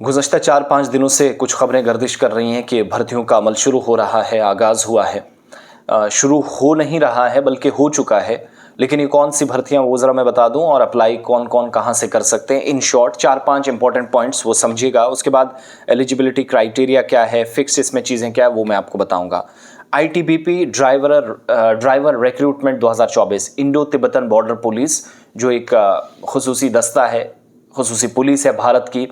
गुज़श्ता 4-5 दिनों से कुछ खबरें गर्दिश कर रही हैं कि भर्तियों का अमल शुरू हो रहा है, आगाज़ हुआ है। शुरू हो नहीं रहा है बल्कि हो चुका है। लेकिन ये कौन सी भर्तियां वो ज़रा मैं बता दूं और अप्लाई कौन कौन कहां से कर सकते हैं। इन शॉर्ट 4-5 इंपॉर्टेंट पॉइंट्स वो समझिएगा। उसके बाद एलिजिबिलिटी क्राइटेरिया क्या है, फिक्स इसमें चीज़ें क्या है वो मैं आपको बताऊँगा। ITBP driver recruitment 2024 Indo Tibetan border police, जो एक खुसूसी दस्ता है, खुसूसी पुलिस है भारत की,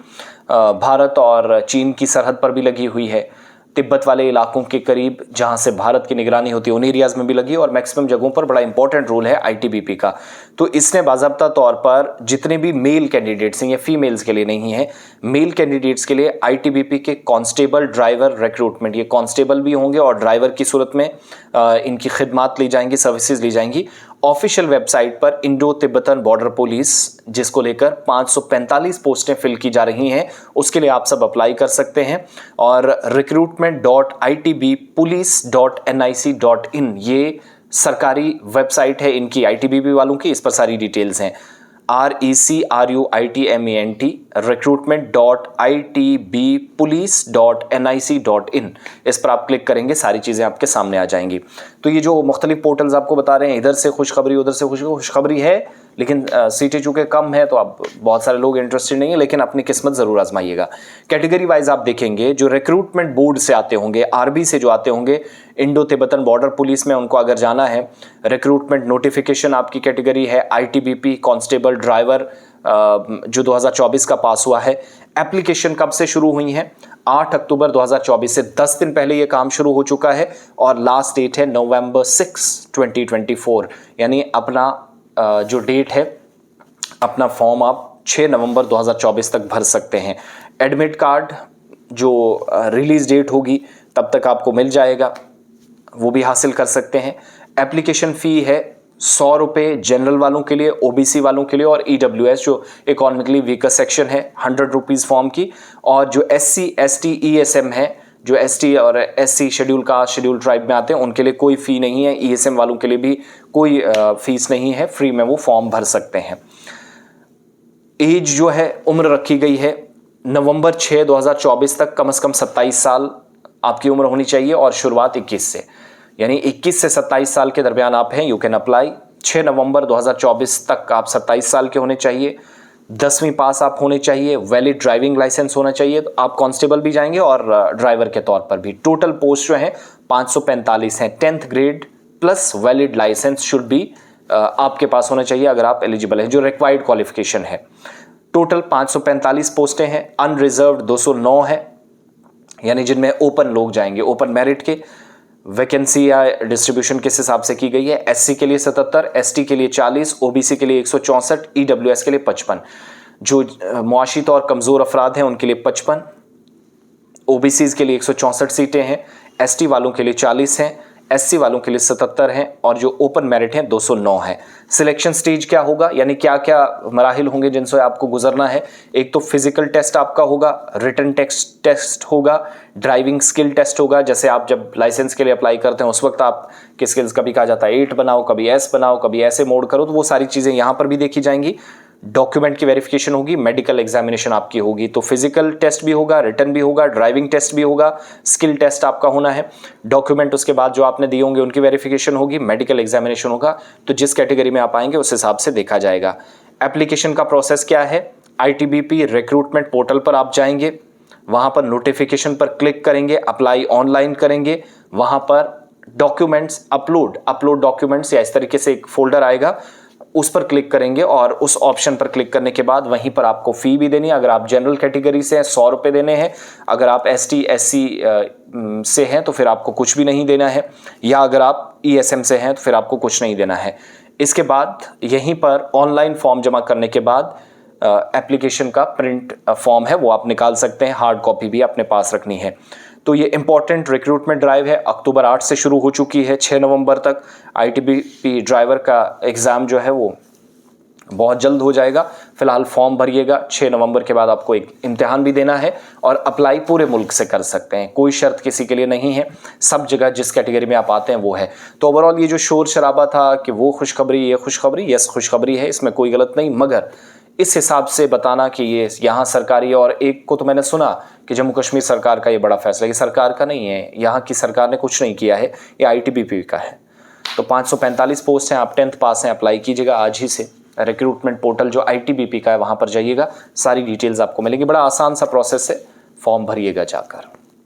भारत और चीन की सरहद पर भी लगी हुई है। तिब्बत वाले इलाकों के करीब जहां से भारत की निगरानी होती है उन एरियाज में भी लगी, और मैक्सिमम जगहों पर बड़ा इंपॉर्टेंट रोल है ITBP का। तो इसने बाज़ाब्ता तौर पर जितने भी मेल कैंडिडेट्स हैं, ये फीमेल्स के लिए नहीं है, मेल कैंडिडेट्स के लिए ITBP के कांस्टेबल ड्राइवर रिक्रूटमेंट, ये कांस्टेबल भी होंगे और ड्राइवर की सूरत में इनकी खिदमात ली जाएंगी, सर्विसेज ली जाएंगी। ऑफिशियल वेबसाइट पर इंडो तिब्बतन बॉर्डर पुलिस, जिसको लेकर 545 पोस्टें फिल की जा रही हैं, उसके लिए आप सब अप्लाई कर सकते हैं। और recruitment.itbpolice.nic.in ये सरकारी वेबसाइट है इनकी, ITBP वालों की, इस पर सारी डिटेल्स हैं। RECRUITMENT recruitment.itbpolice.nic.in, इस पर आप क्लिक करेंगे, सारी चीज़ें आपके सामने आ जाएंगी। तो ये जो मुख्तलिफ पोर्टल्स आपको बता रहे हैं, इधर से खुशखबरी उधर से खुशखबरी है, लेकिन सीटें चूँकि कम है तो आप बहुत सारे लोग इंटरेस्टेड नहीं है, लेकिन अपनी किस्मत ज़रूर आजमाइएगा। कैटेगरी वाइज आप देखेंगे, जो रिक्रूटमेंट बोर्ड से आते होंगे, RB से जो आते होंगे, इंडो तिब्बतन बॉर्डर पुलिस में उनको अगर जाना है, रिक्रूटमेंट नोटिफिकेशन आपकी कैटेगरी है ITBP कांस्टेबल ड्राइवर, जो 2024 का पास हुआ है। एप्लीकेशन कब से शुरू हुई हैं? 8 अक्टूबर 2024 से 10 दिन पहले ये काम शुरू हो चुका है, और लास्ट डेट है November 6, 2024। यानी अपना जो डेट है, अपना फॉर्म आप 6 नवंबर 2024 तक भर सकते हैं। एडमिट कार्ड जो रिलीज डेट होगी तब तक आपको मिल जाएगा, वो भी हासिल कर सकते हैं। एप्लीकेशन फ़ी है 100 रुपये जनरल वालों के लिए, OBC वालों के लिए, और EWS जो इकोनॉमिकली वीकर सेक्शन है 100 रुपीज़ फॉर्म की। और जो SC ST ESM है, जो ST और SC schedule caste schedule tribe में आते हैं, उनके लिए कोई फ़ी नहीं है। ESM वालों के लिए भी कोई फीस नहीं है, फ्री में वो फॉर्म भर सकते हैं। एज जो है, उम्र रखी गई है नवंबर 6, 2024 तक कम से कम 27 साल आपकी उम्र होनी चाहिए, और शुरुआत 21 से, यानी 21 से 27 साल के दरमियान आप हैं, यू कैन अप्लाई। 6 नवंबर 2024 तक आप 27 साल के होने चाहिए, 10वीं पास आप होने चाहिए, वैलिड ड्राइविंग लाइसेंस होना चाहिए। तो आप कांस्टेबल भी जाएंगे और ड्राइवर के तौर पर भी। टोटल पोस्ट जो है 545 हैं। 10th grade plus valid licence should be आपके पास होना चाहिए अगर आप एलिजिबल हैं, जो रिक्वायर्ड क्वालिफिकेशन है। टोटल 545 पोस्टें हैं। अनरिजर्व्ड 209 है, यानी जिनमें ओपन लोग जाएंगे, ओपन मेरिट के। वैकेंसी या डिस्ट्रीब्यूशन किस हिसाब से की गई है? SC के लिए 77, ST के लिए 40, OBC के लिए 164, EWS के लिए 55, जो मुआशी तौर कमज़ोर अफराद हैं उनके लिए 55, OBCs के लिए 164 सीटें हैं, ST वालों के लिए 40 हैं, SC वालों के लिए 77 हैं, और जो ओपन मेरिट हैं 209 है। सिलेक्शन स्टेज क्या होगा, यानी क्या क्या मराहिल होंगे जिनसे आपको गुजरना है? एक तो फिजिकल टेस्ट आपका होगा, रिटन टेस्ट होगा, ड्राइविंग स्किल टेस्ट होगा। जैसे आप जब लाइसेंस के लिए अप्लाई करते हैं उस वक्त आप की स्किल्स, कभी कहा जाता है 8 बनाओ, कभी S बनाओ, कभी ऐसे मोड करो, तो वो सारी चीज़ें यहाँ पर भी देखी जाएंगी। डॉक्यूमेंट की वेरिफिकेशन होगी, मेडिकल एग्जामिनेशन आपकी होगी। तो फिजिकल टेस्ट भी होगा, रिटन भी होगा, ड्राइविंग टेस्ट भी होगा, स्किल टेस्ट आपका होना है। डॉक्यूमेंट उसके बाद जो आपने दिए होंगे उनकी वेरिफिकेशन होगी, मेडिकल एग्जामिनेशन होगा। तो जिस कैटेगरी में आप आएंगे उस हिसाब से देखा जाएगा। एप्लीकेशन का प्रोसेस क्या है? ITBP रिक्रूटमेंट पोर्टल पर आप जाएंगे, वहां पर नोटिफिकेशन पर क्लिक करेंगे, अप्लाई ऑनलाइन करेंगे, वहां पर डॉक्यूमेंट्स अपलोड डॉक्यूमेंट्स, या इस तरीके से एक फोल्डर आएगा, उस पर क्लिक करेंगे, और उस ऑप्शन पर क्लिक करने के बाद वहीं पर आपको फ़ी भी देनी है। अगर आप जनरल कैटेगरी से हैं 100 रुपये देने हैं, अगर आप ST SC से हैं तो फिर आपको कुछ भी नहीं देना है, या अगर आप ESM से हैं तो फिर आपको कुछ नहीं देना है। इसके बाद यहीं पर ऑनलाइन फॉर्म जमा करने के बाद एप्लीकेशन का प्रिंट फॉर्म है वो आप निकाल सकते हैं, हार्ड कॉपी भी अपने पास रखनी है। तो ये इंपॉर्टेंट रिक्रूटमेंट ड्राइव है, अक्टूबर 8 से शुरू हो चुकी है 6 नवंबर तक। ITBP ड्राइवर का एग्ज़ाम जो है वो बहुत जल्द हो जाएगा। फिलहाल फॉर्म भरिएगा, 6 नवंबर के बाद आपको एक इम्तिहान भी देना है, और अप्लाई पूरे मुल्क से कर सकते हैं, कोई शर्त किसी के लिए नहीं है। सब जगह जिस कैटेगरी में आप आते हैं वो है। तो ओवरऑल ये जो शोर शराबा था कि वो खुशखबरी ये खुशखबरी, यस खुशखबरी है, इसमें कोई गलत नहीं, मगर इस हिसाब से बताना कि ये यहाँ सरकारी है। और एक को तो मैंने सुना कि जम्मू कश्मीर सरकार का ये बड़ा फैसला है, ये सरकार का नहीं है, यहाँ की सरकार ने कुछ नहीं किया है, ये आईटीबीपी का है। तो 545 पोस्ट हैं, आप 10th पास हैं, अप्लाई कीजिएगा आज ही से। रिक्रूटमेंट पोर्टल जो आईटीबीपी का है वहाँ पर जाइएगा, सारी डिटेल्स आपको मिलेंगी। बड़ा आसान सा प्रोसेस है, फॉर्म भरिएगा जाकर।